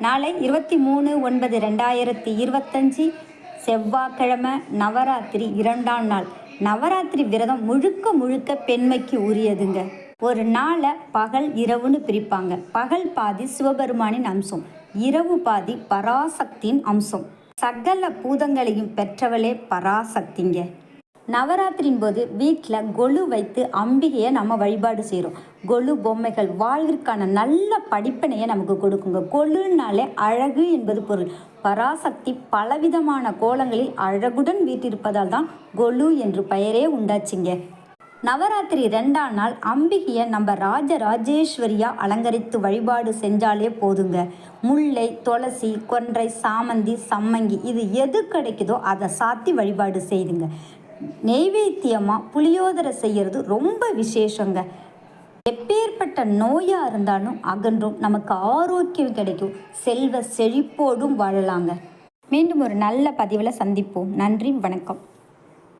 நாளை 23/9/2025 செவ்வாய்க்கிழமை நவராத்திரி 2ஆம் நாள். நவராத்திரி விரதம் முழுக்க முழுக்க பெண்மைக்கு உரியதுங்க. ஒரு நாளை பகல் இரவுன்னு பிரிப்பாங்க. பகல் பாதி சிவபெருமானின் அம்சம், இரவு பாதி பராசக்தியின் அம்சம். சகல பூதங்களையும் பெற்றவளே பராசக்திங்க. நவராத்திரியின் போது வீட்டில் கொலு வைத்து அம்பிகையை நம்ம வழிபாடு செய்கிறோம். கொலு பொம்மைகள் வாழ்விற்கான நல்ல படிப்பினையை நமக்கு கொடுக்குங்க. கொலுனாலே அழகு என்பது பொருள். பராசக்தி பலவிதமான கோலங்களில் அழகுடன் வீட்டிருப்பதால் தான் கொலு என்று பெயரே உண்டாச்சுங்க. நவராத்திரி 2ஆம் நாள் அம்பிகையை நம்ம ராஜராஜேஸ்வரியாக அலங்கரித்து வழிபாடு செஞ்சாலே போதுங்க. முல்லை, துளசி, கொன்றை, சாமந்தி, சம்மங்கி இது எது கிடைக்குதோ அதை சாத்தி வழிபாடு செய்துங்க. நெய்வேத்தியமாக புளியோதரை செய்கிறது ரொம்ப விசேஷங்க. எப்பேற்பட்ட நோயாக இருந்தாலும் அகன்றும் நமக்கு ஆரோக்கியம் கிடைக்கும். செல்வ செழிப்போடும் வாழலாங்க. மீண்டும் ஒரு நல்ல பதிவில் சந்திப்போம். நன்றி, வணக்கம்.